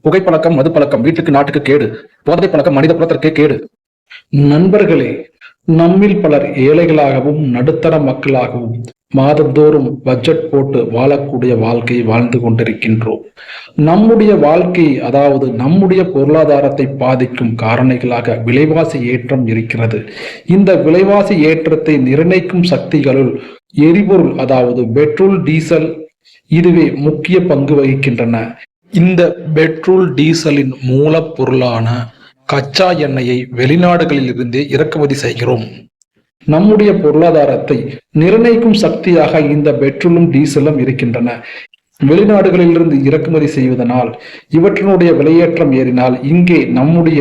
புகைப்பழக்கம், மது பழக்கம் வீட்டுக்கு நாட்டுக்கு கேடு. போதை பழக்கம் மனித குலத்திற்கே கேடு. நண்பர்களே, நம்மில் பலர் ஏழைகளாகவும் நடுத்தர மக்களாகவும் மாதந்தோறும் பட்ஜெட் போட்டு வாழக்கூடிய வாழ்க்கையை வாழ்ந்து கொண்டிருக்கின்றோம். நம்முடைய வாழ்க்கை, அதாவது நம்முடைய பொருளாதாரத்தை பாதிக்கும் காரணிகளாக விலைவாசி ஏற்றம் இருக்கிறது. இந்த விலைவாசி ஏற்றத்தை நிர்ணயிக்கும் சக்திகளுள் எரிபொருள், அதாவது பெட்ரோல், டீசல் இதுவே முக்கிய பங்கு வகிக்கின்றன. இந்த பெட்ரோல் டீசலின் மூலப்பொருளான கச்சா எண்ணெயை வெளிநாடுகளில் இருந்தே இறக்குமதி செய்கிறோம். நம்முடைய பொருளாதாரத்தை நிர்ணயிக்கும் சக்தியாக இந்த பெட்ரோலும் டீசலும் இருக்கின்றன. வெளிநாடுகளில் இருந்து இறக்குமதி செய்வதனால் இவற்றினுடைய விலையேற்றம் ஏறினால் இங்கே நம்முடைய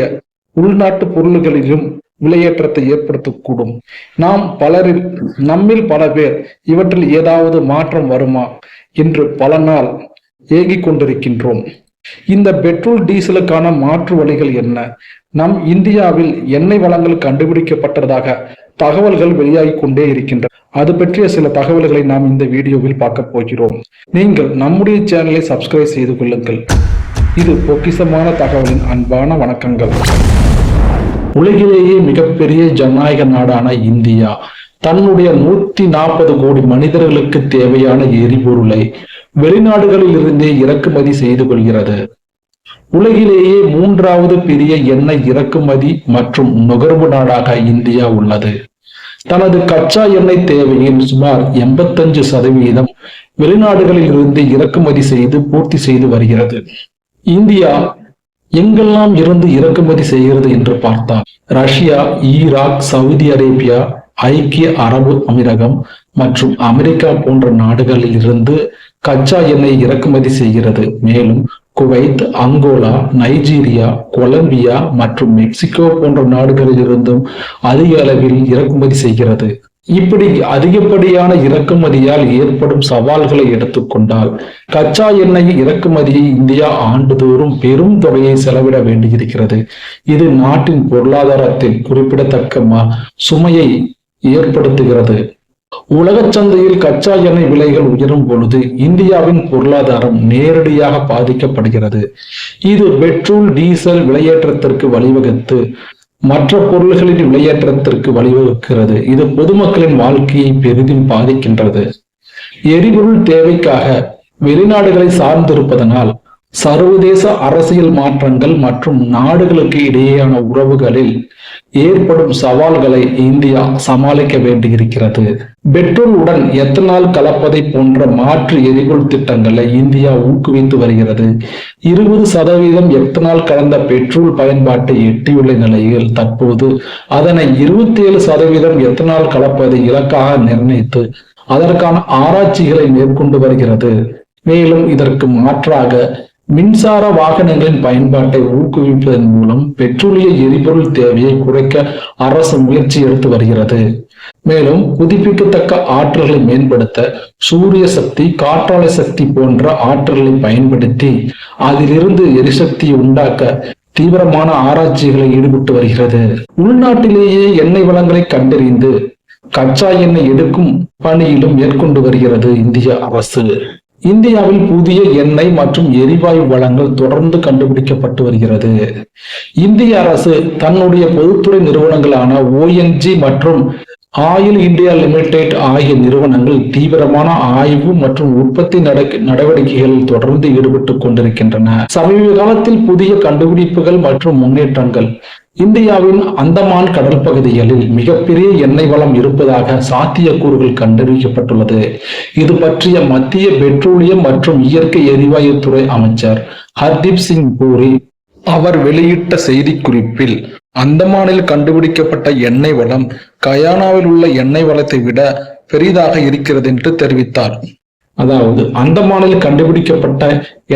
உள்நாட்டு பொருள்களிலும் விலையேற்றத்தை ஏற்படுத்தக்கூடும். நம்மில் பல பேர் இவற்றில் ஏதாவது மாற்றம் வருமா என்று பல நாள் ஏங்கிக் கொண்டிருக்கின்றோம். இந்த பெட்ரோல் டீசலுக்கான மாற்று வழிகள் என்ன? நம் இந்தியாவில் எண்ணெய் வளங்கள் கண்டுபிடிக்கப்பட்டதாக தகவல்கள் வெளியாகி கொண்டே இருக்கின்றன. அது பற்றிய சில தகவல்களை நாம் இந்த வீடியோவில் பார்க்க போகிறோம். நீங்கள் நம்முடைய சேனலை சப்ஸ்கிரைப் செய்து கொள்ளுங்கள். இது பொக்கிஷமான தகவலின் அன்பான வணக்கங்கள். உலகிலேயே மிகப்பெரிய ஜனநாயக நாடான இந்தியா தன்னுடைய 140 கோடி மனிதர்களுக்கு தேவையான எரிபொருளை வெளிநாடுகளில் இருந்தே இறக்குமதி செய்து கொள்கிறது. உலகிலேயே 3வது பெரிய எண்ணெய் இறக்குமதி மற்றும் நுகர்வு நாடாக இந்தியா உள்ளது. தனது கச்சா எண்ணெய் தேவையின் சுமார் 85% வெளிநாடுகளில் இருந்து இறக்குமதி செய்து பூர்த்தி செய்து வருகிறது. இந்தியா எங்கெல்லாம் இருந்து இறக்குமதி செய்கிறது என்று பார்த்தால், ரஷ்யா, ஈராக், சவுதி அரேபியா, ஐக்கிய அரபு அமீரகம் மற்றும் அமெரிக்கா போன்ற நாடுகளில் இருந்து கச்சா எண்ணெய் இறக்குமதி செய்கிறது. மேலும் குவைத், அங்கோலா, நைஜீரியா, கொலம்பியா மற்றும் மெக்சிகோ போன்ற நாடுகளில் இருந்தும் அதிக அளவில் இறக்குமதி செய்கிறது. இப்படி அதிகப்படியான இறக்குமதியால் ஏற்படும் சவால்களை எடுத்துக்கொண்டால், கச்சா எண்ணெய் இறக்குமதியை இந்தியா ஆண்டுதோறும் பெரும் தொகையை செலவிட வேண்டியிருக்கிறது. இது நாட்டின் பொருளாதாரத்தில் குறிப்பிடத்தக்க சுமையை ஏற்படுத்துகிறது. உலக சந்தையில் கச்சா எண்ணெய் விலைகள் உயரும் பொழுது இந்தியாவின் பொருளாதாரம் நேரடியாக பாதிக்கப்படுகிறது. இது பெட்ரோல், டீசல் விலையேற்றத்திற்கு வழிவகுத்து மற்ற பொருள்களின் விலையேற்றத்திற்கு வழிவகுக்கிறது. இது பொதுமக்களின் வாழ்க்கையை பெரிதும் பாதிக்கின்றது. எரிபொருள் தேவைக்காக வெளிநாடுகளை சார்ந்திருப்பதனால் சர்வதேச அரசியல் மாற்றங்கள் மற்றும் நாடுகளுக்கு இடையேயான உறவுகளில் ஏற்படும் சவால்களை இந்தியா சமாளிக்க வேண்டியிருக்கிறது. பெட்ரோல் உடன் எத்தனால் கலப்பதை போன்ற மாற்று எரிபொருள் திட்டங்களை இந்தியா ஊக்குவித்து வருகிறது. 20% எத்தனால் கலந்த பெட்ரோல் பயன்பாட்டை எட்டியுள்ள நிலையில் தற்போது அதனை 27% எத்தனால் கலப்பதை இலக்காக நிர்ணயித்து அதற்கான ஆராய்ச்சிகளை மேற்கொண்டு வருகிறது. மேலும் இதற்கு மாற்றாக மின்சார வாகனங்களின் பயன்பாட்டை ஊக்குவிப்பதன் மூலம் பெட்ரோலிய எரிபொருள் தேவையை குறைக்க அரசு முயற்சி எடுத்து வருகிறது. மேலும் புதுப்பிக்கத்தக்க ஆற்றல்களை மேம்படுத்த சூரிய சக்தி, காற்றாலை சக்தி போன்ற ஆற்றல்களை பயன்படுத்தி அதிலிருந்து எரிசக்தியை உண்டாக்க தீவிரமான ஆராய்ச்சிகளை ஈடுபட்டு வருகிறது. உள்நாட்டிலேயே எண்ணெய் வளங்களை கண்டறிந்து கச்சா எண்ணெய் எடுக்கும் பணியிலும் மேற்கொண்டு வருகிறது இந்திய அரசு. இந்தியாவில் புதிய எண்ணெய் மற்றும் எரிவாயு வளங்கள் தொடர்ந்து கண்டுபிடிக்கப்பட்டு வருகிறது. இந்திய அரசு தன்னுடைய பொதுத்துறை நிறுவனங்களான ONG மற்றும் ஆயில் இந்தியா லிமிடெட் ஆகிய நிறுவனங்கள் தீவிரமான ஆய்வு மற்றும் உற்பத்தி நடவடிக்கைகளில் தொடர்ந்து ஈடுபட்டு கொண்டிருக்கின்றன. சமீப காலத்தில் புதிய கண்டுபிடிப்புகள் மற்றும் முன்னேற்றங்கள் இந்தியாவின் அந்தமான் கடல் பகுதிகளில் மிகப்பெரிய எண்ணெய் வளம் இருப்பதாக சாத்தியக்கூறுகள் கண்டறியப்பட்டுள்ளது. இது பற்றிய மத்திய பெட்ரோலியம் மற்றும் இயற்கை எரிவாயு துறை அமைச்சர் ஹர்தீப் சிங் பூரி அவர் வெளியிட்ட செய்திக்குறிப்பில், அந்தமானில் கண்டுபிடிக்கப்பட்ட எண்ணெய் வளம் கயானாவில் உள்ள எண்ணெய் வளத்தை விட பெரிதாக இருக்கிறது என்று தெரிவித்தார். அதாவது அந்தமானில் கண்டுபிடிக்கப்பட்ட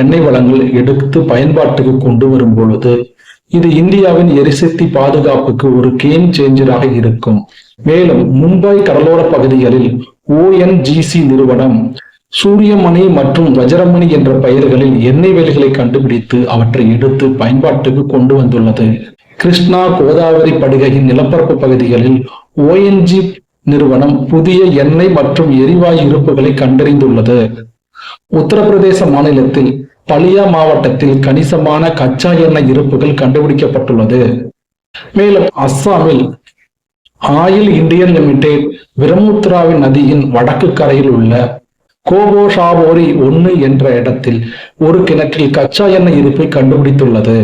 எண்ணெய் வளங்கள் எடுத்து பயன்பாட்டுக்கு கொண்டு வரும் பொழுது இது இந்தியாவின் எரிசக்தி பாதுகாப்புக்கு ஒரு கேம் சேஞ்சராக இருக்கும். மேலும் மும்பை கடலோர பகுதிகளில் ONGC நிறுவனம் சூரியமணி மற்றும் வஜரமணி என்ற பெயர்களில் எண்ணெய் வேலிகளை கண்டுபிடித்து அவற்றை எடுத்து பயன்பாட்டுக்கு கொண்டு வந்துள்ளது. கிருஷ்ணா, கோதாவரி படுகையின் நிலப்பரப்பு பகுதிகளில் ONG நிறுவனம் புதிய எண்ணெய் மற்றும் எரிவாயு இருப்புகளை கண்டறிந்துள்ளது. உத்தரப்பிரதேச மாநிலத்தில் பலியா மாவட்டத்தில் கணிசமான கச்சா எண்ணெய் இருப்புகள் கண்டுபிடிக்கப்பட்டுள்ளது. மேலும் அஸ்ஸாமில் ஆயில் இந்தியன் லிமிடெட் பிரம்மபுத்திராவின் நதியின் வடக்கு கரையில் உள்ள கோபோஷாவோரி 1 என்ற இடத்தில் ஒரு கிணற்றில் கச்சா எண்ணெய் இருப்பை கண்டுபிடித்துள்ளது.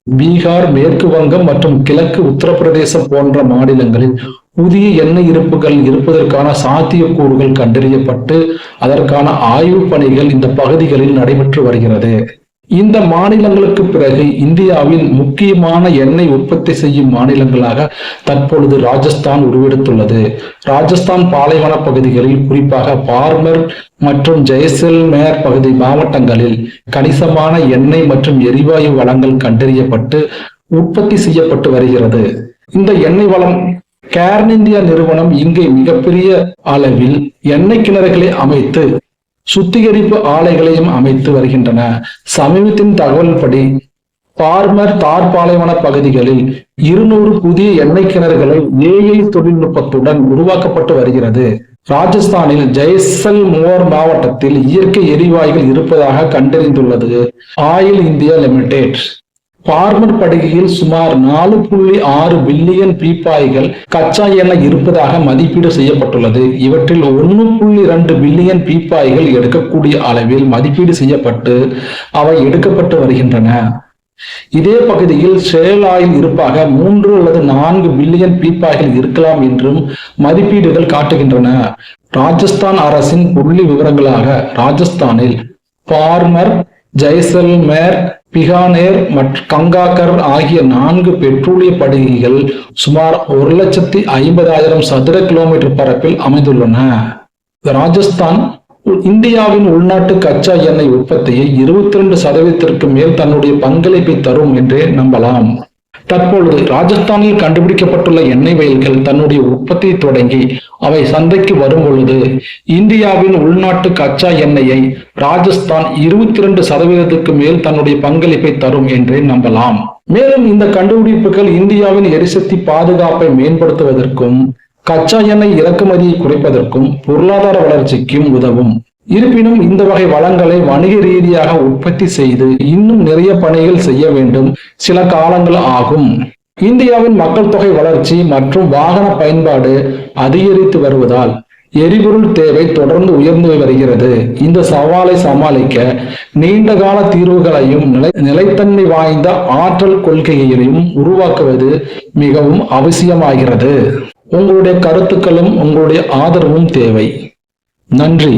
பீகார், மேற்கு வங்கம் மற்றும் கிழக்கு உத்தரப்பிரதேசம் போன்ற மாநிலங்களில் புதிய எண்ணெய் இருப்புகள் இருப்பதற்கான சாத்தியக்கூறுகள் கண்டறியப்பட்டு அதற்கான ஆய்வு பணிகள் இந்த பகுதிகளில் நடைபெற்று வருகிறது. இந்த மாநிலங்களுக்கு பிறகு இந்தியாவின் முக்கியமான எண்ணெய் உற்பத்தி செய்யும் மாநிலங்களாக தற்பொழுது ராஜஸ்தான் உருவெடுத்துள்ளது. ராஜஸ்தான் பாலைவன பகுதிகளில் குறிப்பாக பார்மர் மற்றும் ஜெய்சல்மேர் பகுதி மாவட்டங்களில் கணிசமான எண்ணெய் மற்றும் எரிவாயு வளங்கள் கண்டறியப்பட்டு உற்பத்தி செய்யப்பட்டு வருகிறது. இந்த எண்ணெய் வளம் கேர்ன் இந்தியா நிறுவனம் இங்கே மிகப்பெரிய அளவில் எண்ணெய் கிணறுகளை அமைத்து சுத்திகரிப்பு ஆலைகளையும் அமைத்து வருகின்றன. சமீபத்தின் தகவல்படி பார்மர் தார் பாலைவன பகுதிகளில் 200 புதிய எண்ணெய் கிணறுகளை AI தொழில்நுட்பத்துடன் உருவாக்கப்பட்டு வருகிறது. ராஜஸ்தானில் ஜெய்சல்மேர் மாவட்டத்தில் இயற்கை எரிவாயுகள் இருப்பதாக கண்டறிந்துள்ளது ஆயில் இந்தியா லிமிடெட். பார்மர் படுகையில் சுமார் 4.6 பில்லியன் பீப்பாய்கள் கச்சா எண்ணெய் இருப்பதாக மதிப்பீடு செய்யப்பட்டுள்ளது. இவற்றில் 1.2 பில்லியன் பீப்பாய்கள் எடுக்கக்கூடிய அளவில் மதிப்பீடு செய்யப்பட்டு அவை எடுக்கப்பட்டு வருகின்றன. இதே பகுதியில் ஷேல் ஆயில் இருப்பாக 3 அல்லது 4 பில்லியன் பீப்பாய்கள் இருக்கலாம் என்றும் மதிப்பீடுகள் காட்டுகின்றன. ராஜஸ்தான் அரசின் புள்ளி விவரங்களாக ராஜஸ்தானில் பார்மர், ஜெய்சல்மேர், பிகானேர் மற்றும் கங்காகர் ஆகிய 4 பெட்ரோலிய படுகைகள் சுமார் 1,50,000 சதுர கிலோமீட்டர் பரப்பில் அமைந்துள்ளன. ராஜஸ்தான் இந்தியாவின் உள்நாட்டு கச்சா எண்ணெய் உற்பத்தியை 22% மேல் தன்னுடைய பங்களிப்பை தரும் என்றே நம்பலாம். தற்பொழுது ராஜஸ்தானில் கண்டுபிடிக்கப்பட்டுள்ள எண்ணெய் வயல்கள் தன்னுடைய உற்பத்தியை தொடங்கி அவை சந்தைக்கு வரும் பொழுது இந்தியாவின் உள்நாட்டு கச்சா எண்ணெயை ராஜஸ்தான் 22% மேல் தன்னுடைய பங்களிப்பை தரும் என்றே நம்பலாம். மேலும் இந்த கண்டுபிடிப்புகள் இந்தியாவின் எரிசக்தி பாதுகாப்பை மேம்படுத்துவதற்கும் கச்சா எண்ணெய் இறக்குமதியை குறைப்பதற்கும் பொருளாதார வளர்ச்சிக்கும் உதவும். இருப்பினும் இந்த வகை வளங்களை வணிக ரீதியாக உற்பத்தி செய்து இன்னும் நிறைய பணிகள் செய்ய வேண்டும், சில காலங்கள் ஆகும். இந்தியாவின் மக்கள் தொகை வளர்ச்சி மற்றும் வாகன பயன்பாடு அதிகரித்து வருவதால் எரிபொருள் தேவை தொடர்ந்து உயர்ந்து வருகிறது. இந்த சவாலை சமாளிக்க நீண்டகால தீர்வுகளையும் நிலைத்தன்மை வாய்ந்த ஆற்றல் கொள்கைகளையும் உருவாக்குவது மிகவும் அவசியமாகிறது. உங்களுடைய கருத்துக்களும் உங்களுடைய ஆதரவும் தேவை. நன்றி.